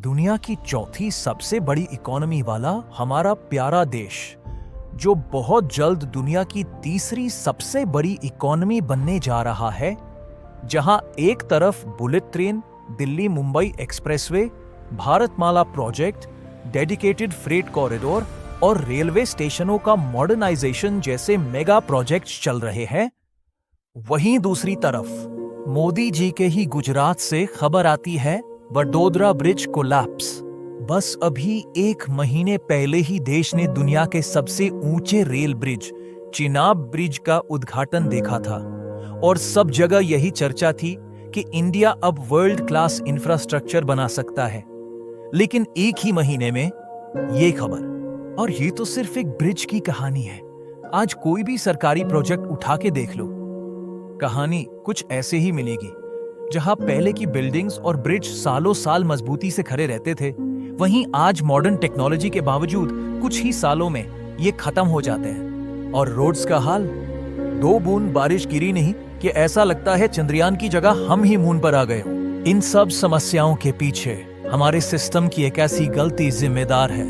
दुनिया की चौथी सबसे बड़ी इकोनॉमी वाला हमारा प्यारा देश, जो बहुत जल्द दुनिया की तीसरी सबसे बड़ी इकोनॉमी बनने जा रहा है, जहां एक तरफ bullet train, Delhi Mumbai expressway, Bharatmala project, dedicated freight corridor और रेलवे स्टेशनों का मॉडर्नाइजेशन जैसे मेगा प्रोजेक्ट्स चल रहे हैं, वहीं दूसरी तरफ मोदी जी के ही गुजरात से खबर आती है वडोदरा ब्रिज कोलैप्स। बस अभी 1 महीने पहले ही देश ने दुनिया के सबसे ऊंचे रेल ब्रिज चिनाब ब्रिज का उद्घाटन देखा था और सब जगह यही चर्चा थी कि इंडिया अब वर्ल्ड क्लास इंफ्रास्ट्रक्चर बना सकता है। लेकिन एक ही महीने में ये खबर, और ये तो सिर्फ एक ब्रिज की कहानी है। आज कोई भी सरकारी प्रोजेक्ट उठा के देख लो, कहानी कुछ ऐसे ही मिलेगी। जहां पहले की बिल्डिंग्स और ब्रिज सालों साल मजबूती से खड़े रहते थे, वहीं आज मॉडर्न टेक्नोलॉजी के बावजूद कुछ ही सालों में ये खत्म हो जाते हैं। और रोड्स का हाल, 2 बूंद बारिश गिरी नहीं कि ऐसा लगता है चंद्रयान की जगह हम ही मून पर आ गए हो। इन सब समस्याओं के पीछे हमारे सिस्टम की एक ऐसी गलती जिम्मेदार है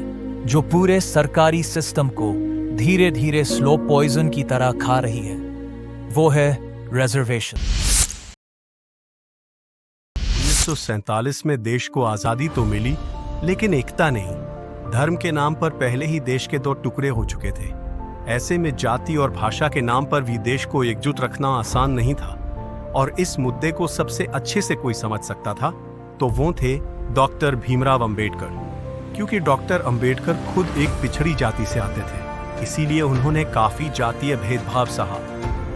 जो पूरे सरकारी सिस्टम को धीरे धीरे स्लो पॉइजन की तरह खा रही है। वो है रिजर्वेशन। 1947 में देश को आजादी तो मिली, लेकिन एकता नहीं। धर्म के नाम पर पहले ही देश के 2 टुकड़े हो चुके थे। ऐसे में जाति और भाषा के नाम पर भी देश को एकजुट रखना आसान नहीं था। और इस मुद्दे को सबसे अच्छे से कोई समझ सकता था तो वो थे डॉक्टर भीमराव अंबेडकर। क्योंकि डॉक्टर अंबेडकर खुद एक पिछड़ी जाति से आते थे, इसीलिए उन्होंने काफी जातीय भेदभाव सहा।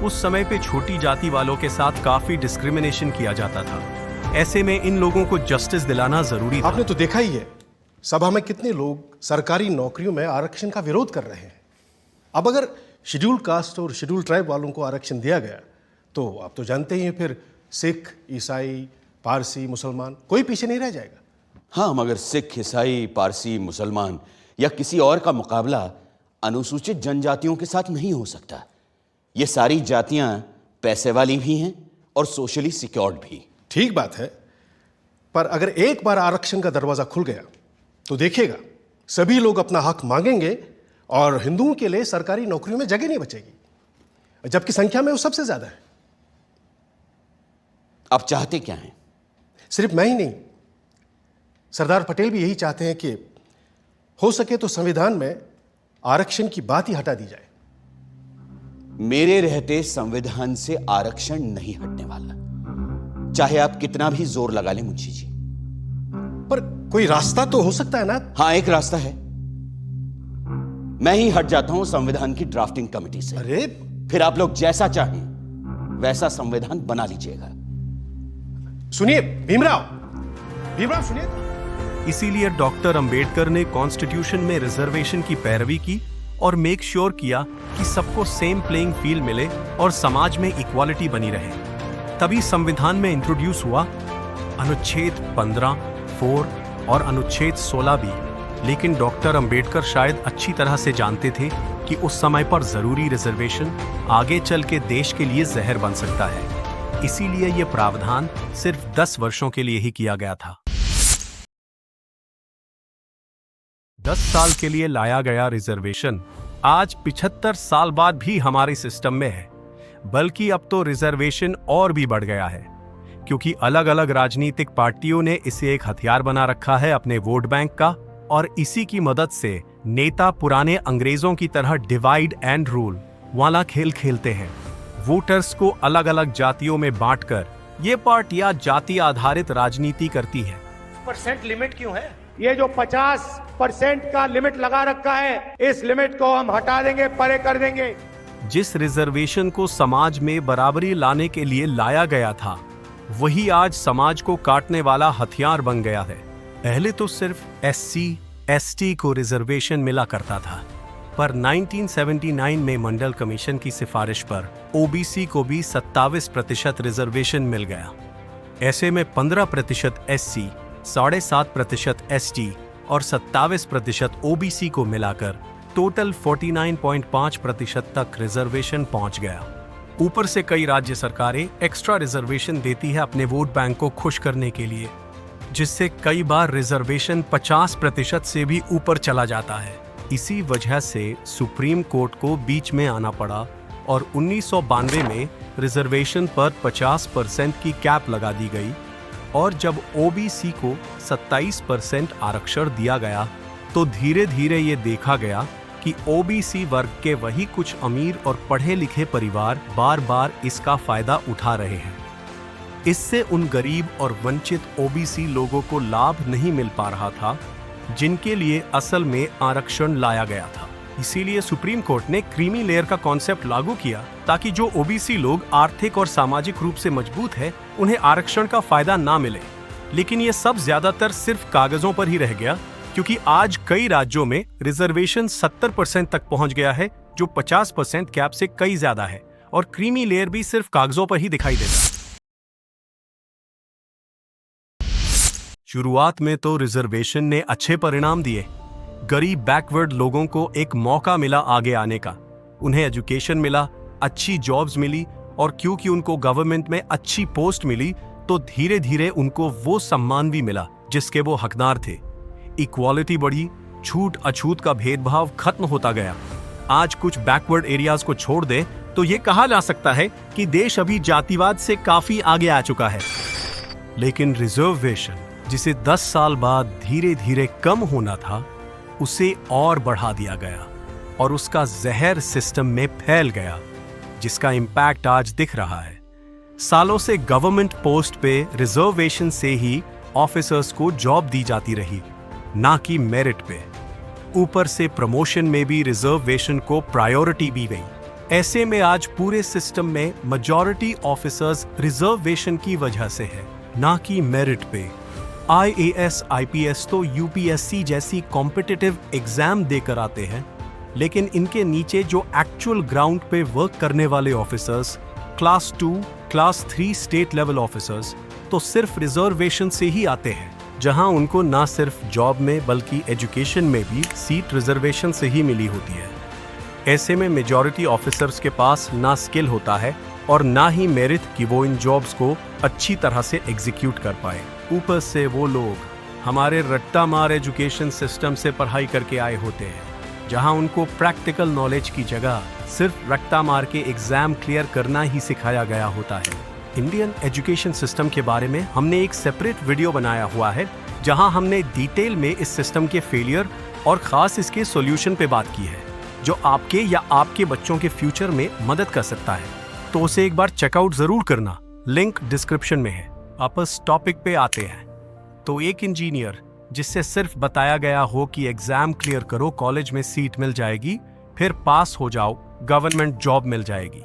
उस समय पे छोटी जाति वालों के साथ काफी डिस्क्रिमिनेशन किया जाता था। ऐसे में इन लोगों को जस्टिस दिलाना जरूरी था। आपने तो देखा ही है, सभा में कितने लोग सरकारी नौकरियों में आरक्षण का विरोध कर रहे हैं। अब अगर शेड्यूल कास्ट और शेड्यूल ट्राइब वालों को आरक्षण दिया गया तो आप तो जानते ही हैं, फिर सिख, ईसाई, पारसी, मुसलमान कोई पीछे नहीं रह जाएगा। हाँ, मगर सिख, ईसाई, पारसी, मुसलमान या किसी और का मुकाबला अनुसूचित जनजातियों के साथ नहीं हो सकता। ये सारी जातियां पैसे वाली भी हैं और सोशली सिक्योर्ड भी। ठीक बात है, पर अगर एक बार आरक्षण का दरवाजा खुल गया तो देखिएगा सभी लोग अपना हक मांगेंगे और हिंदुओं के लिए सरकारी नौकरियों में जगह नहीं बचेगी, जबकि संख्या में वो सबसे ज्यादा है। आप चाहते क्या हैं? सिर्फ मैं ही नहीं, सरदार पटेल भी यही चाहते हैं कि हो सके तो संविधान में आरक्षण की बात ही हटा दी जाए। मेरे रहते संविधान से आरक्षण नहीं हटने वाला, चाहे आप कितना भी जोर लगा लें मुंशी जी। पर कोई रास्ता तो हो सकता है ना? हाँ, एक रास्ता है। मैं ही हट जाता हूं संविधान की ड्राफ्टिंग कमेटी से। अरे फिर आप लोग जैसा चाहें वैसा संविधान बना लीजिएगा। सुनिए भीमराव सुनिए। इसीलिए डॉक्टर अंबेडकर ने कॉन्स्टिट्यूशन में रिजर्वेशन की पैरवी की और मेक श्योर किया कि सबको सेम प्लेइंग फील्ड मिले और समाज में इक्वालिटी बनी रहे। तभी संविधान में इंट्रोड्यूस हुआ अनुच्छेद 15, 4 और अनुच्छेद 16 भी। लेकिन डॉक्टर अंबेडकर शायद अच्छी तरह से जानते थे कि उस समय पर जरूरी रिजर्वेशन आगे चल के देश के लिए जहर बन सकता है। इसीलिए यह प्रावधान सिर्फ 10 वर्षों के लिए ही किया गया था। 10 साल के लिए लाया गया रिजर्वेशन आज 75 साल बाद भी हमारे सिस्टम में है। बल्कि अब तो रिजर्वेशन और भी बढ़ गया है, क्योंकि अलग अलग राजनीतिक पार्टियों ने इसे एक हथियार बना रखा है अपने वोट बैंक का। और इसी की मदद से नेता पुराने अंग्रेजों की तरह डिवाइड एंड रूल वाला खेल खेलते हैं। वोटर्स को अलग अलग जातियों में बांटकर ये पार्टियां जाति आधारित राजनीति करती हैं। % लिमिट क्यों है? ये जो 50% का लिमिट लगा रखा है, इस लिमिट को हम हटा देंगे, परे कर देंगे। जिस रिजर्वेशन को समाज में बराबरी लाने के लिए लाया गया था, वही आज समाज को काटने वाला हथियार बन गया है। पहले तो सिर्फ SC, ST को रिजर्वेशन मिला करता था, पर 1979 में मंडल कमीशन की सिफारिश पर OBC को भी 27% रिजर्वेशन मिल गया। ऐसे में 15% SC, 7.5% ST और 27% OBC को मिलाकर टोटल 49.5% तक रिजर्वेशन पहुंच गया। ऊपर से कई राज्य सरकारें एक्स्ट्रा रिजर्वेशन देती है अपने वोट बैंक को खुश करने के लिए। जिससे कई बार रिजर्वेशन 50% से भी ऊपर चला जाता है। इसी वजह से सुप्रीम कोर्ट को बीच में आना पड़ा और 1992 में रिजर्वेशन पर 50% की कैप लगा दी गई और जब ओबीसी को 27% आरक्षण दिया गया तो धीरे धीरे ये देखा गया कि ओबीसी वर्ग के वही कुछ अमीर और पढ़े लिखे परिवार बार बार इसका फायदा उठा रहे हैं। इससे उन गरीब और वंचित ओबीसी लोगों को लाभ नहीं मिल पा रहा था जिनके लिए असल में आरक्षण लाया गया था। इसीलिए सुप्रीम कोर्ट ने क्रीमी लेयर का कॉन्सेप्ट लागू किया ताकि जो ओबीसी लोग आर्थिक और सामाजिक रूप से मजबूत है उन्हें आरक्षण का फायदा ना मिले। लेकिन ये सब ज्यादातर सिर्फ कागजों पर ही रह गया, क्योंकि आज कई राज्यों में रिजर्वेशन 70% तक पहुंच गया है, जो 50% कैप से कई ज्यादा है, और क्रीमी लेयर भी सिर्फ कागजों पर ही दिखाई देता। शुरुआत में तो रिजर्वेशन ने अच्छे परिणाम दिए। गरीब बैकवर्ड लोगों को एक मौका मिला आगे आने का, उन्हें एजुकेशन मिला, अच्छी जॉब्स मिली, और क्योंकि उनको गवर्नमेंट में अच्छी पोस्ट मिली तो धीरे धीरे उनको वो सम्मान भी मिला जिसके वो हकदार थे। इक्वालिटी बढ़ी, छूट अछूत का भेदभाव खत्म होता गया। आज कुछ बैकवर्ड एरियाज को छोड़ दे तो ये कहा जा सकता है कि देश अभी जातिवाद से काफी आगे आ चुका है। लेकिन रिजर्वेशन, जिसे 10 साल बाद धीरे धीरे कम होना था, उसे और बढ़ा दिया गया और उसका जहर सिस्टम में फैल गया, जिसका इम्पैक्ट आज दिख रहा है। सालों से गवर्नमेंट पोस्ट पे रिजर्वेशन से ही ऑफिसर्स को जॉब दी जाती रही, ना कि मेरिट पे। ऊपर से प्रमोशन में भी रिजर्वेशन को प्रायोरिटी दी गई। ऐसे में आज पूरे सिस्टम में मेजॉरिटी ऑफिसर्स रिजर्वेशन की वजह से है, ना कि मेरिट पे। IAS, IPS तो UPSC जैसी कॉम्पिटिटिव एग्जाम देकर आते हैं, लेकिन इनके नीचे जो एक्चुअल ग्राउंड पे वर्क करने वाले officers, class 2, class 3 state level officers, तो सिर्फ रिजर्वेशन से ही आते हैं, जहां उनको ना सिर्फ जॉब में बल्कि एजुकेशन में भी सीट रिजर्वेशन से ही मिली होती है। ऐसे में मेजॉरिटी ऑफिसर्स के पास ना स्किल होता है और ना ही मेरिट कि वो इन जॉब्स को अच्छी तरह से एग्जीक्यूट कर पाए। ऊपर से वो लोग हमारे रट्टा मार एजुकेशन सिस्टम से पढ़ाई करके आए होते हैं, जहां उनको प्रैक्टिकल नॉलेज की जगह सिर्फ रट्टा मार के एग्जाम क्लियर करना ही सिखाया गया होता है। इंडियन एजुकेशन सिस्टम के बारे में हमने एक सेपरेट वीडियो बनाया हुआ है, जहां हमने डिटेल में इस सिस्टम के फेलियर और खास इसके सॉल्यूशन पे बात की है, जो आपके या आपके बच्चों के फ्यूचर में मदद कर सकता है। तो उसे एक बार चेकआउट जरूर करना, लिंक डिस्क्रिप्शन में है। आपस टॉपिक पे आते हैं। तो एक इंजीनियर जिससे सिर्फ बताया गया हो कि एग्जाम क्लियर करो, कॉलेज में सीट मिल जाएगी, फिर पास हो जाओ, गवर्नमेंट जॉब मिल जाएगी।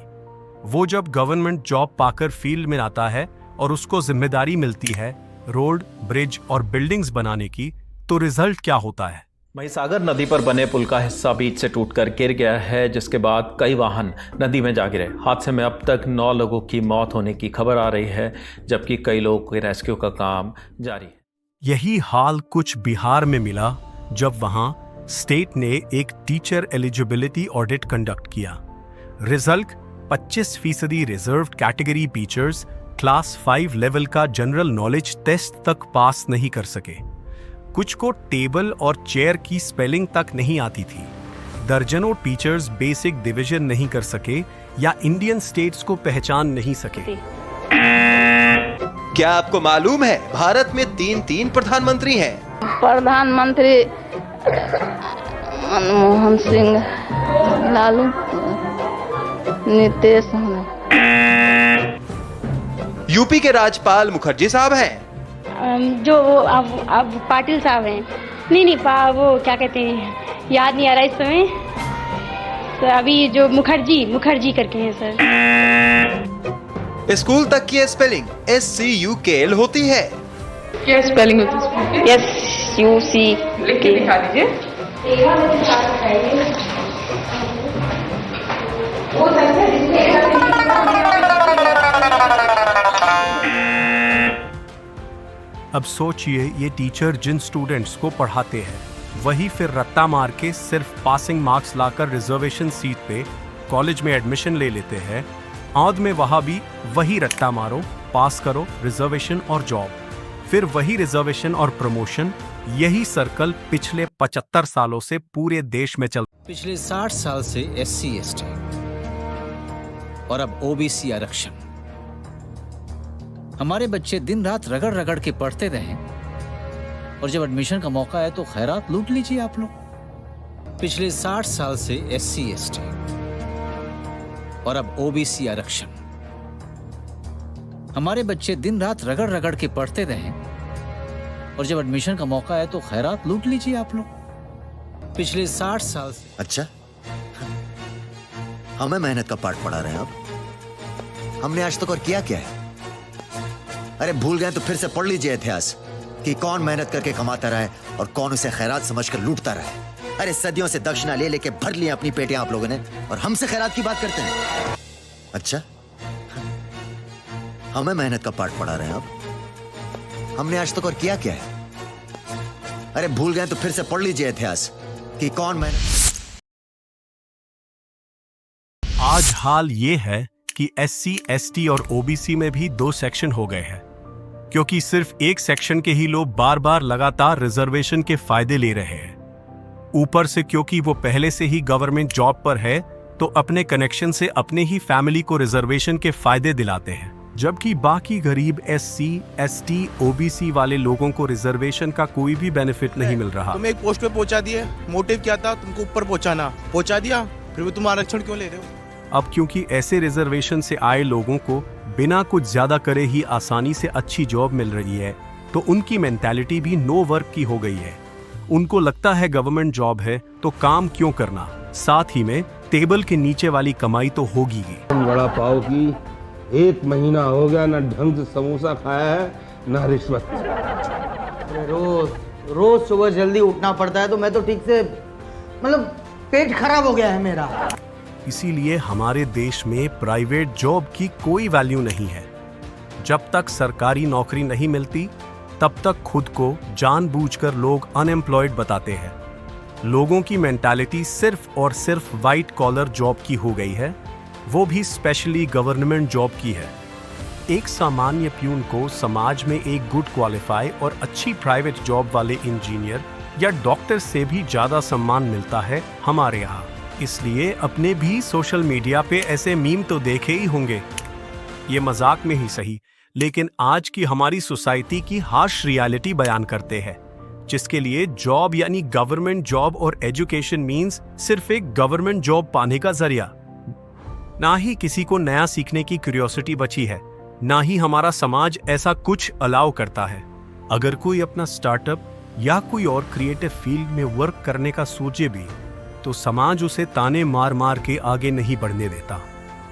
वो जब गवर्नमेंट जॉब पाकर फील्ड में आता है और उसको जिम्मेदारी मिलती है रोड, ब्रिज और बिल्डिंग्स बनाने की, तो रिजल्ट क्या होता है? महिसागर नदी पर बने पुल का हिस्सा बीच से टूटकर गिर गया है, जिसके बाद कई वाहन नदी में जा गिरे। हादसे में अब तक 9 लोगों की मौत होने की खबर आ रही है, जबकि कई लोगों के रेस्क्यू का काम जारी है। यही हाल कुछ बिहार में मिला, जब वहां स्टेट ने एक टीचर एलिजिबिलिटी ऑडिट कंडक्ट किया। Result 25% reserved category teachers class 5 level का जनरल नॉलेज टेस्ट तक पास नहीं कर सके। कुछ को टेबल और चेयर की स्पेलिंग तक नहीं आती थी। दर्जनों टीचर्स बेसिक डिवीजन नहीं कर सके या इंडियन स्टेट्स को पहचान नहीं सके। क्या आपको मालूम है भारत में 3 प्रधानमंत्री हैं? प्रधानमंत्री मनमोहन सिंह, लालू, नीतीश। यूपी के राज्यपाल मुखर्जी साहब हैं। जो अब पाटिल साहब हैं। नहीं वो क्या कहते हैं, याद नहीं आ रहा इस समय। तो अभी जो मुखर्जी करके हैं सर। स्कूल तक की स्पेलिंग SCUKL होती है। क्या स्पेलिंग होती है? SUC। लिख के दिखा दीजिए। अब सोचिए, ये टीचर जिन स्टूडेंट्स को पढ़ाते हैं वही फिर रट्टा मार के सिर्फ पासिंग मार्क्स लाकर रिजर्वेशन सीट पे कॉलेज में एडमिशन ले लेते हैं। औद में वहां भी वही रट्टा मारो, पास करो, रिजर्वेशन और जॉब। फिर वही रिजर्वेशन और प्रमोशन, यही सर्कल पिछले 75 सालों से पूरे देश में चल। पिछले 60 साल से SC/ST और अब OBC आरक्षण। हमारे बच्चे दिन रात रगड़ रगड़ के पढ़ते रहे और जब एडमिशन का मौका है तो खैरात लूट लीजिए आप लोग। पिछले 60 साल से SC/ST और अब OBC आरक्षण। हमारे बच्चे दिन रात रगड़ रगड़ के पढ़ते रहे और जब एडमिशन का मौका है तो खैरात लूट लीजिए आप लोग। पिछले 60 साल से। अच्छा, हमें मेहनत का पाठ पढ़ा रहे हैं अब। हमने आज तक और किया क्या है? अरे भूल गए तो फिर से पढ़ लीजिए इतिहास कि कौन मेहनत करके कमाता रहा है और कौन उसे खैरात समझकर लूटता रहा है। अरे सदियों से दक्षिणा ले लेके भर ली अपनी पेटियां आप लोगों ने, और हमसे खैरात की बात करते हैं। अच्छा, हमें मेहनत का पाठ पढ़ा रहे हैं अब। हमने आज तक और किया क्या है? अरे भूल गए तो फिर से पढ़ लीजिए इतिहास कि कौन मेहनत। आज हाल ये है कि SC/ST और OBC में भी 2 सेक्शन हो गए हैं, क्योंकि सिर्फ एक सेक्शन के ही लोग बार बार लगातार रिजर्वेशन के फायदे ले रहे हैं। ऊपर से क्योंकि वो पहले से ही गवर्नमेंट जॉब पर है तो अपने कनेक्शन से अपने ही फैमिली को रिजर्वेशन के फायदे दिलाते हैं, जबकि बाकी गरीब SC/ST OBC वाले लोगों को रिजर्वेशन का कोई भी बेनिफिट नहीं मिल रहा। तुम एक पोस्ट पे पहुंचा दिए, मोटिव क्या था? तुमको ऊपर पहुंचा दिया, फिर भी तुम आरक्षण क्यों ले रहे हो? अब क्योंकि ऐसे रिजर्वेशन से आए लोगों को बिना कुछ ज्यादा करे ही आसानी से अच्छी जॉब मिल रही है, तो उनकी मेंटालिटी भी नो वर्क की हो गई है। उनको लगता है गवर्नमेंट जॉब है तो काम क्यों करना, साथ ही में टेबल के नीचे वाली कमाई तो होगी ही। वड़ा पाव की 1 महीना हो गया, ना ढंग से समोसा खाया है ना रिश्वत। रोज सुबह जल्दी उठना पड़ता है तो मैं तो ठीक से मतलब पेट खराब हो गया है मेरा। इसीलिए हमारे देश में प्राइवेट जॉब की कोई वैल्यू नहीं है। जब तक सरकारी नौकरी नहीं मिलती तब तक खुद को जानबूझकर लोग अनएम्प्लॉयड बताते हैं। लोगों की मेंटालिटी सिर्फ और सिर्फ वाइट कॉलर जॉब की हो गई है, वो भी स्पेशली गवर्नमेंट जॉब की है। एक सामान्य प्यून को समाज में एक गुड क्वालिफाई और अच्छी प्राइवेट जॉब वाले इंजीनियर या डॉक्टर से भी ज्यादा सम्मान मिलता है हमारे यहाँ। इसलिए अपने भी सोशल मीडिया पे ऐसे मीम तो देखे ही होंगे, ये मजाक में ही सही, लेकिन आज की हमारी सोसाइटी की हार्श रियलिटी बयान करते हैं, जिसके लिए जॉब यानी गवर्नमेंट जॉब और एजुकेशन मीन्स सिर्फ एक गवर्नमेंट जॉब पाने का जरिया। ना ही किसी को नया सीखने की क्यूरियोसिटी बची है, ना ही हमारा समाज ऐसा कुछ अलाउ करता है। अगर कोई अपना स्टार्टअप या कोई और क्रिएटिव फील्ड में वर्क करने का सोचे भी तो समाज उसे ताने मार मार के आगे नहीं बढ़ने देता।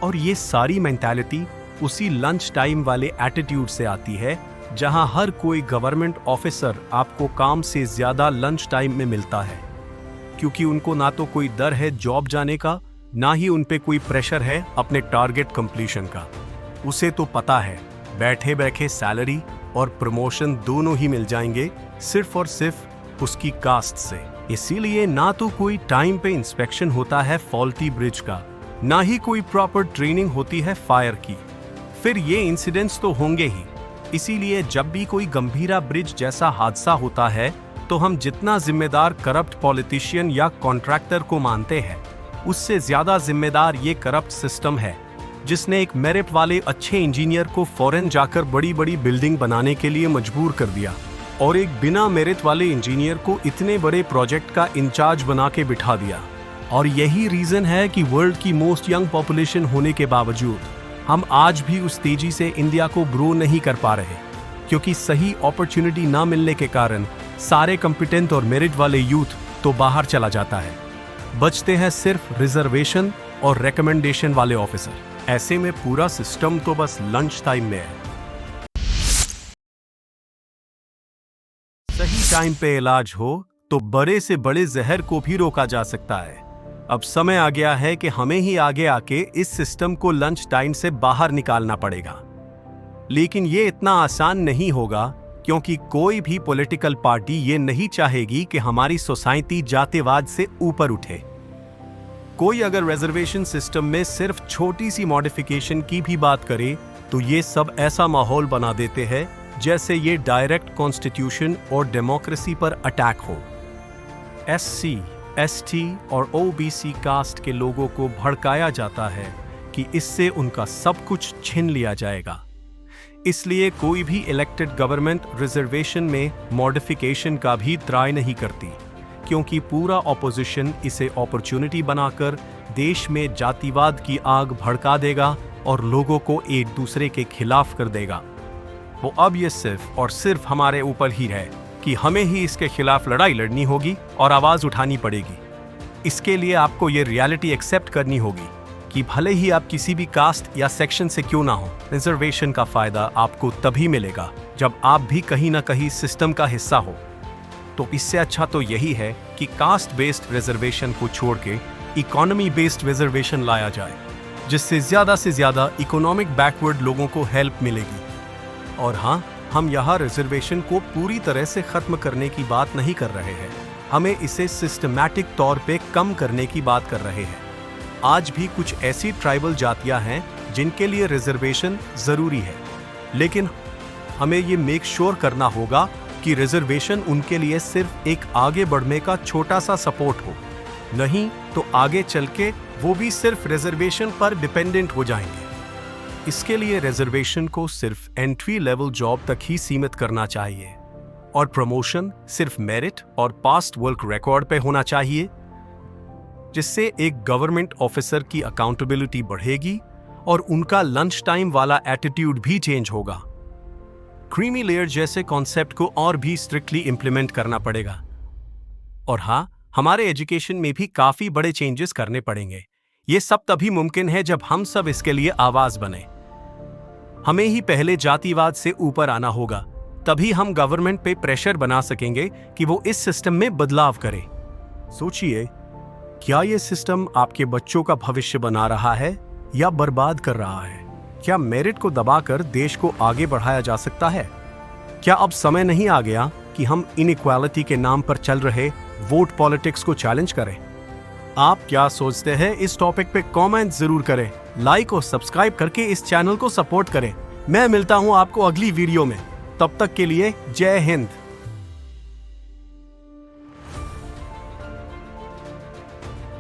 और ये सारी मेंटालिटी उसी लंच टाइम वाले एटीट्यूड से आती है, जहां हर कोई गवर्नमेंट ऑफिसर आपको काम से ज्यादा लंच टाइम में मिलता है, क्योंकि उनको ना तो कोई डर है जॉब जाने का, ना ही उन पे कोई प्रेशर है अपने टारगेट कंप्लीशन का। उसे तो पता है बैठे बैठे सैलरी और प्रमोशन दोनों ही मिल जाएंगे सिर्फ और सिर्फ उसकी कास्ट से। इसीलिए ना तो कोई टाइम पे इंस्पेक्शन होता है फॉल्टी ब्रिज का, ना ही कोई प्रॉपर ट्रेनिंग होती है फायर की। फिर ये इंसिडेंट्स तो होंगे ही। इसीलिए जब भी कोई गंभीरा ब्रिज जैसा हादसा होता है तो हम जितना जिम्मेदार करप्ट पॉलिटिशियन या कॉन्ट्रैक्टर को मानते हैं, उससे ज्यादा जिम्मेदार ये करप्ट सिस्टम है, जिसने एक मेरिट वाले अच्छे इंजीनियर को फॉरेन जाकर बड़ी बड़ी बिल्डिंग बनाने के लिए मजबूर कर दिया और एक बिना मेरिट वाले इंजीनियर को इतने बड़े प्रोजेक्ट का इंचार्ज बना के बिठा दिया। और यही रीजन है कि वर्ल्ड की मोस्ट यंग पॉपुलेशन होने के बावजूद हम आज भी उस तेजी से इंडिया को ग्रो नहीं कर पा रहे, क्योंकि सही अपॉर्चुनिटी ना मिलने के कारण सारे कॉम्पिटेंट और मेरिट वाले यूथ तो बाहर चला जाता है। बचते हैं सिर्फ रिजर्वेशन और रिकमेंडेशन वाले ऑफिसर। ऐसे में पूरा सिस्टम तो बस लंच टाइम में है। सही टाइम पे इलाज हो तो बड़े से बड़े जहर को भी रोका जा सकता है। अब समय आ गया है कि हमें ही आगे आके इस सिस्टम को लंच टाइम से बाहर निकालना पड़ेगा। लेकिन ये इतना आसान नहीं होगा, क्योंकि कोई भी पॉलिटिकल पार्टी ये नहीं चाहेगी कि हमारी सोसाइटी जातिवाद से ऊपर उठे। कोई अगर रिजर्वेशन सिस्टम में सिर्फ छोटी सी मॉडिफिकेशन की भी बात करे तो ये सब ऐसा माहौल बना देते हैं जैसे ये डायरेक्ट कॉन्स्टिट्यूशन और डेमोक्रेसी पर अटैक हो। SC, ST और OBC कास्ट के लोगों को भड़काया जाता है कि इससे उनका सब कुछ छीन लिया जाएगा। इसलिए कोई भी इलेक्टेड गवर्नमेंट रिजर्वेशन में मॉडिफिकेशन का भी ट्राई नहीं करती, क्योंकि पूरा ऑपोजिशन इसे अपॉर्चुनिटी बनाकर देश में जातिवाद की आग भड़का देगा और लोगों को एक दूसरे के खिलाफ कर देगा। वो अब ये सिर्फ और सिर्फ हमारे ऊपर ही है कि हमें ही इसके खिलाफ लड़ाई लड़नी होगी और आवाज उठानी पड़ेगी। इसके लिए आपको ये रियलिटी एक्सेप्ट करनी होगी कि भले ही आप किसी भी कास्ट या सेक्शन से क्यों ना हो, रिजर्वेशन का फायदा आपको तभी मिलेगा जब आप भी कहीं ना कहीं सिस्टम का हिस्सा हो। तो इससे अच्छा तो यही है कि कास्ट बेस्ड रिजर्वेशन को छोड़ के इकोनॉमी बेस्ड रिजर्वेशन लाया जाए, जिससे ज्यादा से ज्यादा इकोनॉमिक बैकवर्ड लोगों को हेल्प मिलेगी। और हाँ, हम यहाँ रिजर्वेशन को पूरी तरह से खत्म करने की बात नहीं कर रहे हैं, हमें इसे सिस्टमैटिक तौर पे कम करने की बात कर रहे हैं। आज भी कुछ ऐसी ट्राइबल जातियां हैं जिनके लिए रिजर्वेशन जरूरी है, लेकिन हमें ये मेक श्योर करना होगा कि रिजर्वेशन उनके लिए सिर्फ एक आगे बढ़ने का छोटा सा सपोर्ट हो, नहीं तो आगे चल के वो भी सिर्फ रिजर्वेशन पर डिपेंडेंट हो जाएंगे। इसके लिए रिजर्वेशन को सिर्फ एंट्री लेवल जॉब तक ही सीमित करना चाहिए और प्रमोशन सिर्फ मेरिट और पास्ट वर्क रिकॉर्ड पे होना चाहिए, जिससे एक गवर्नमेंट ऑफिसर की अकाउंटेबिलिटी बढ़ेगी और उनका लंच टाइम वाला एटीट्यूड भी चेंज होगा। क्रीमी लेयर जैसे कॉन्सेप्ट को और भी स्ट्रिक्टली इंप्लीमेंट करना पड़ेगा। और हाँ, हमारे एजुकेशन में भी काफी बड़े चेंजेस करने पड़ेंगे। ये सब तभी मुमकिन है जब हम सब इसके लिए आवाज बने। हमें ही पहले जातिवाद से ऊपर आना होगा, तभी हम गवर्नमेंट पे प्रेशर बना सकेंगे कि वो इस सिस्टम में बदलाव करे। सोचिए, क्या ये सिस्टम आपके बच्चों का भविष्य बना रहा है या बर्बाद कर रहा है? क्या मेरिट को दबाकर देश को आगे बढ़ाया जा सकता है? क्या अब समय नहीं आ गया कि हम इनइक्वालिटी के नाम पर चल रहे वोट पॉलिटिक्स को चैलेंज करें? आप क्या सोचते हैं इस टॉपिक पे कमेंट जरूर करें, लाइक और सब्सक्राइब करके इस चैनल को सपोर्ट करें। मैं मिलता हूं आपको अगली वीडियो में, तब तक के लिए जय हिंद।